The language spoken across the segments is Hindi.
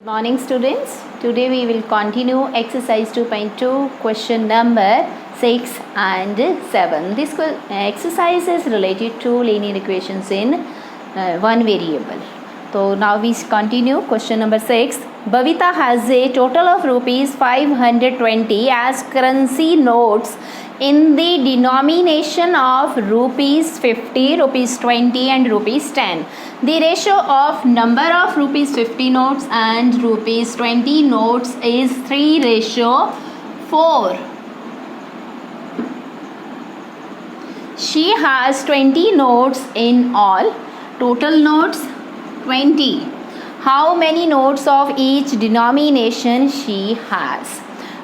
Morning students, today we will continue exercise 2.2 question number 6 and 7. This exercise is related to linear equations in one variable. So now we continue question number 6. Bhavita has a total of rupees 520 as currency notes in the denomination of rupees 50, rupees 20 and rupees 10. The ratio of number of rupees 50 notes and rupees 20 notes is 3:4. She has 20 notes in all. Total notes 20. How many notes of each denomination she has?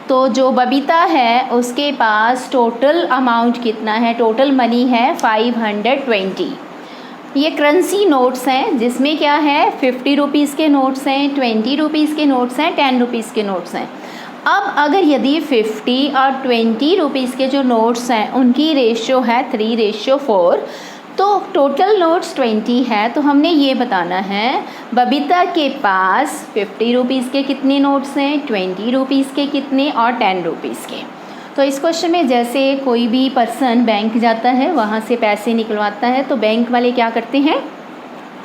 तो जो बबीता है उसके पास टोटल अमाउंट कितना है, टोटल मनी है 520. ये करेंसी नोट्स हैं जिसमें क्या है 50 रुपीज़ के नोट्स हैं, 20 रुपीज़ के नोट्स हैं, 10 रुपीज़ के नोट्स हैं. अब अगर यदि 50 और 20 रुपीज़ के जो नोट्स हैं उनकी रेशियो है 3:4, तो टोटल नोट्स 20 है. तो हमने ये बताना है बबीता के पास 50 रुपीज़ के कितने नोट्स हैं, 20 रुपीज़ के कितने और 10 रुपीज़ के. तो इस क्वेश्चन में जैसे कोई भी पर्सन बैंक जाता है, वहाँ से पैसे निकलवाता है, तो बैंक वाले क्या करते हैं,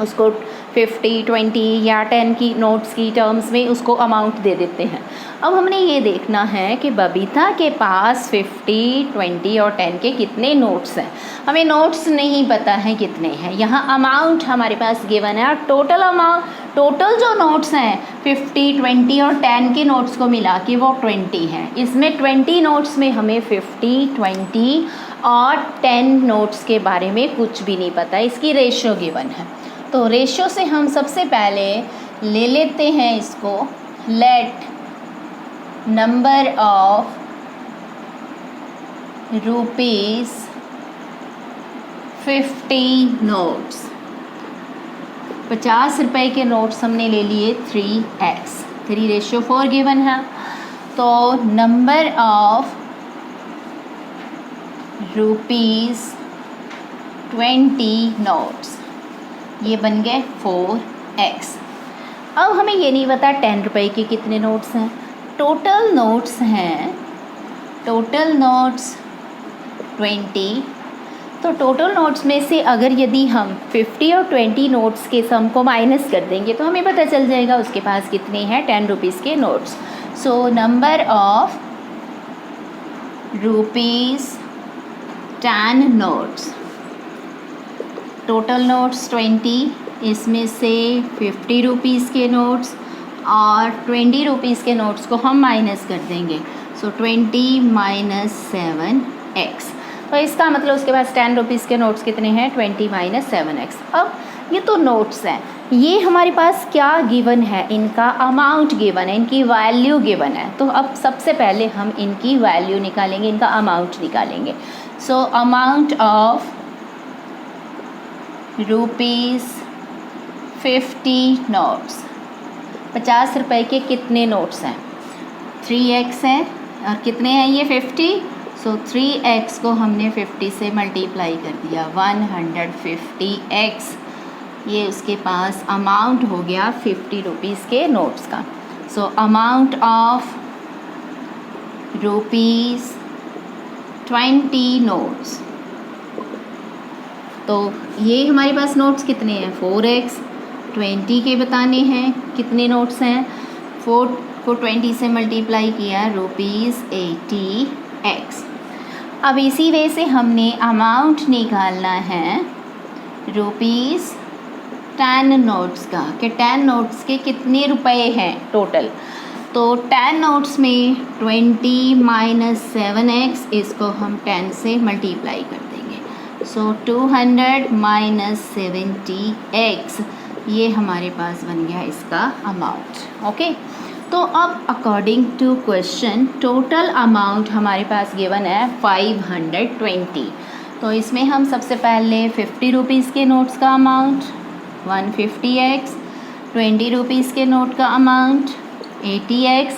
उसको 50, 20 या 10 की नोट्स की टर्म्स में उसको अमाउंट दे देते हैं. अब हमने ये देखना है कि बबीता के पास 50, 20 और 10 के कितने नोट्स हैं. हमें नोट्स नहीं पता है कितने हैं, यहाँ अमाउंट हमारे पास गिवन है और टोटल जो नोट्स हैं 50, 20 और 10 के नोट्स को मिला के वो 20 हैं. इसमें 20 नोट्स में हमें 50, 20 और 10 नोट्स के बारे में कुछ भी नहीं पता. इसकी रेशियो गिवन है. तो रेशियो से हम सबसे पहले ले लेते हैं इसको, let number of rupees 50 notes. 50 रुपए के नोट्स हमने ले लिए 3x, 3:4 गिवन है. तो नंबर ऑफ रुपीज़ 20 नोट्स ये बन गए 4x. अब हमें ये नहीं पता 10 रुपए के कितने नोट्स हैं. टोटल नोट्स हैं, टोटल नोट्स 20. तो टोटल नोट्स में से अगर यदि हम 50 और 20 नोट्स के सम को माइनस कर देंगे तो हमें पता चल जाएगा उसके पास कितने हैं 10 रुपीज़ के notes. So number of rupees 10 notes, total notes 20, इसमें से 50 रुपीज़ के नोट्स और 20 रुपीज़ के नोट्स को हम माइनस कर देंगे. सो 20 - 7x. तो इसका मतलब उसके पास 10 रुपीज़ के नोट्स कितने हैं, 20 - 7x. अब ये तो नोट्स हैं, ये हमारे पास क्या गिवन है, इनका अमाउंट गिवन है, इनकी वैल्यू गिवन है. तो अब सबसे पहले हम इनकी वैल्यू निकालेंगे, इनका अमाउंट निकालेंगे. So amount of rupees 50 notes, 50 रुपए के कितने नोट्स हैं, 3x हैं और कितने हैं ये 50. सो 3x को हमने 50 से मल्टीप्लाई कर दिया, 150x. ये उसके पास अमाउंट हो गया 50 रुपीज़ के नोट्स का. So amount of rupees 20 notes. तो ये हमारे पास नोट्स कितने हैं 4x. 20 के बताने हैं कितने नोट्स हैं, 4 को 20 से मल्टीप्लाई किया, रुपीज़ 80x. अब इसी वे से हमने अमाउंट निकालना है रुपीज़ 10 नोट्स का, कि 10 नोट्स के कितने रुपए हैं टोटल. तो 10 नोट्स में 20 - 7x, इसको हम 10 से मल्टीप्लाई कर देंगे. सो 200 - 70x, ये हमारे पास बन गया इसका अमाउंट. ओके. तो अब according to question total amount हमारे पास गिवन है 520. तो इसमें हम सबसे पहले 50 रुपीज़ के नोट्स का अमाउंट 150x, 20 रुपीज़ के नोट का अमाउंट 80x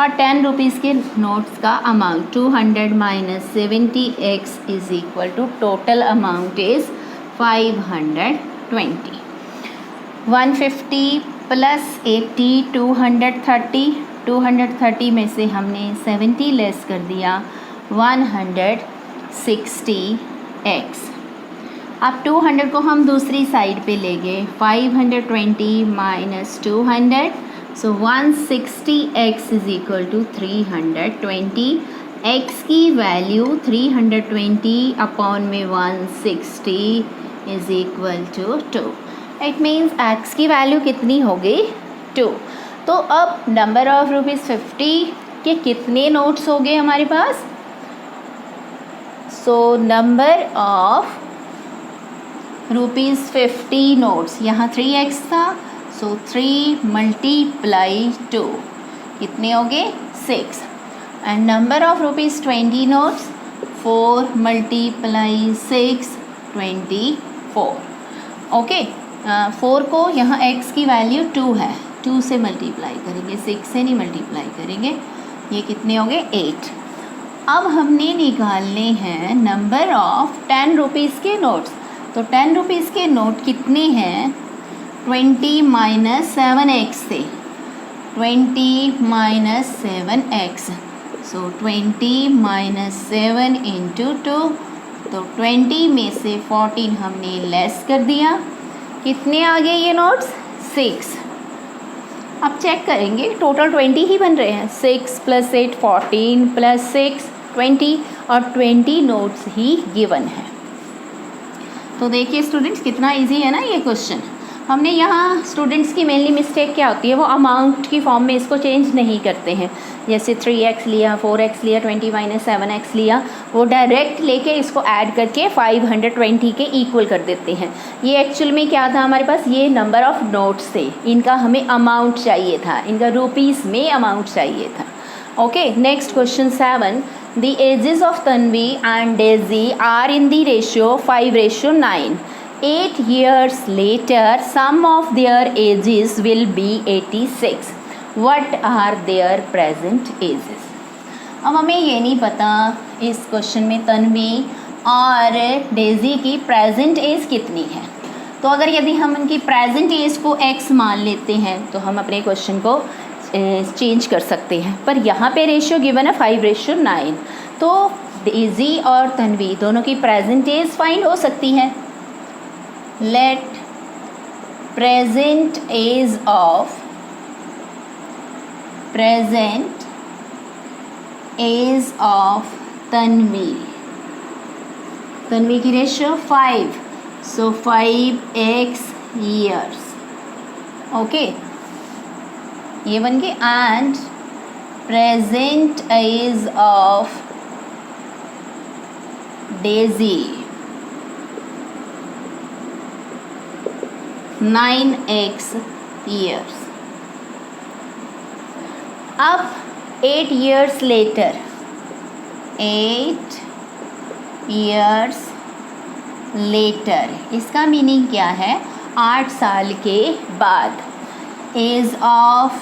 और 10 रुपीज़ के नोट्स का amount 200 - 70x is equal to total amount is 520. 150 plus 80 230 में से हमने 70 लेस कर दिया 160x। अब 200 को हम दूसरी साइड पे ले गए 520 minus 200 so 160x is equal to 320। x की वैल्यू 320 अपॉन में 160 is equal to 2। It means x की वैल्यू कितनी हो गई 2। तो अब नंबर ऑफ ₹50 के कितने नोट्स हो गए हमारे पास? सो नंबर ऑफ ₹50 नोट्स, यहाँ 3x था सो 3 मल्टीप्लाई 2 कितने हो गए 6। And number of ₹20 notes 4 multiply 6 24। Okay 4 को यहाँ x की वैल्यू 2 है, 2 से मल्टीप्लाई करेंगे, 6 से नहीं मल्टीप्लाई करेंगे, ये कितने हो गए 8। अब हमने निकालने हैं नंबर ऑफ 10 रुपीज़ के नोट्स। तो 10 रुपीज़ के नोट कितने हैं? 20 माइनस 7x से 20 माइनस 7x सो 20 माइनस 7 इंटू 2 तो 20 में से 14 हमने लेस कर दिया। कितने आ गए ये नोट्स 6। अब चेक करेंगे टोटल 20 ही बन रहे हैं, 6 प्लस 8 14 प्लस 6 20 और 20 नोट्स ही गिवन है। तो देखिए स्टूडेंट्स कितना इजी है ना ये क्वेश्चन। हमने यहाँ स्टूडेंट्स की मेनली मिस्टेक क्या होती है, वो अमाउंट की फॉर्म में इसको चेंज नहीं करते हैं। जैसे 3x लिया 4x लिया 20 माइनस 7x लिया, वो डायरेक्ट लेके इसको ऐड करके 520 के इक्वल कर देते हैं। ये एक्चुअल में क्या था हमारे पास, ये नंबर ऑफ नोट्स थे, इनका हमें अमाउंट चाहिए था, इनका रुपीज़ में अमाउंट चाहिए था। Okay next question 7। The ages of Tanvi and Daisy are in the ratio 5:9. 8 years later, sum of their ages will be 86. What are their present ages? अब हमें ये नहीं पता इस क्वेश्चन में तन्वी और डेजी की प्रेजेंट एज कितनी है। तो अगर यदि हम उनकी प्रेजेंट एज को x मान लेते हैं तो हम अपने क्वेश्चन को चेंज कर सकते हैं। पर यहाँ पे रेशियो गिवन है 5:9, तो डेजी और तन्वी दोनों की प्रेजेंट एज फाइंड हो सकती है। Let present age of Tanvi की रेशियो 5 सो 5x years। ओके ये बन गए। And present age of Daisy 9x years। अब 8 years later 8 years later इसका मीनिंग क्या है, 8 साल के बाद। एज ऑफ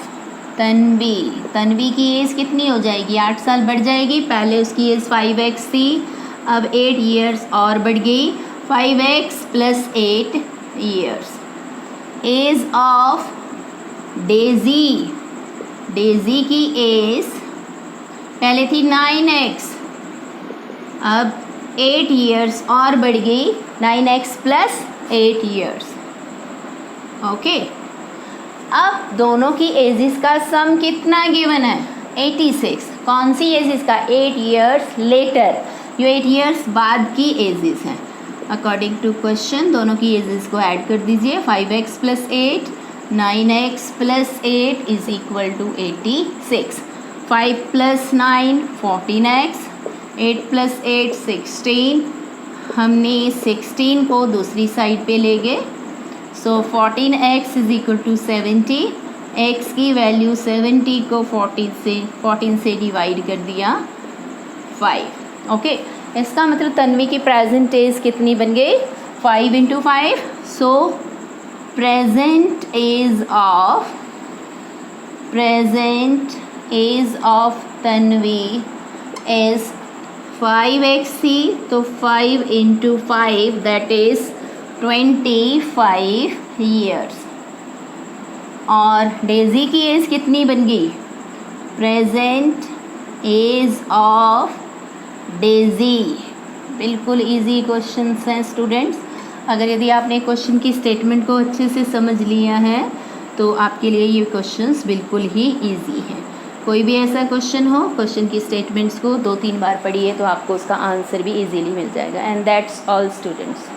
तन्वी की एज कितनी हो जाएगी, 8 साल बढ़ जाएगी। पहले उसकी एज 5x थी, अब 8 years और बढ़ गई, 5x plus 8 years। Age of Daisy की एज पहले थी 9x, अब 8 years और बढ़ गई, 9x प्लस 8 years। ओके अब दोनों की एजेस का सम कितना गिवन है 86। कौन सी एजेस का, 8 years लेटर, जो 8 years बाद की एजेस हैं। अकॉर्डिंग टू क्वेश्चन दोनों की एजेस को ऐड कर दीजिए, 5x plus 8 9x plus 8 is equal to 86। 5 plus 9 14x, 8 plus 8 16। हमने 16 को दूसरी साइड पे ले गए, so 14x is equal to 70। x की वैल्यू 70 को 14 से डिवाइड कर दिया 5। ओके इसका मतलब तन्वी की प्रेजेंट एज कितनी बन गई 5 into 5। So present age of Tanvi is 5x थी, तो 5 इंटू 5 दैट इज 25 years। और डेज़ी की एज कितनी बन गई? Present age of Daisy. बिल्कुल इजी क्वेश्चंस हैं स्टूडेंट्स। अगर यदि आपने क्वेश्चन की स्टेटमेंट को अच्छे से समझ लिया है तो आपके लिए ये क्वेश्चंस बिल्कुल ही इजी हैं। कोई भी ऐसा क्वेश्चन हो, क्वेश्चन की स्टेटमेंट्स को 2-3 बार पढ़िए तो आपको उसका आंसर भी इजीली मिल जाएगा। And that's all students.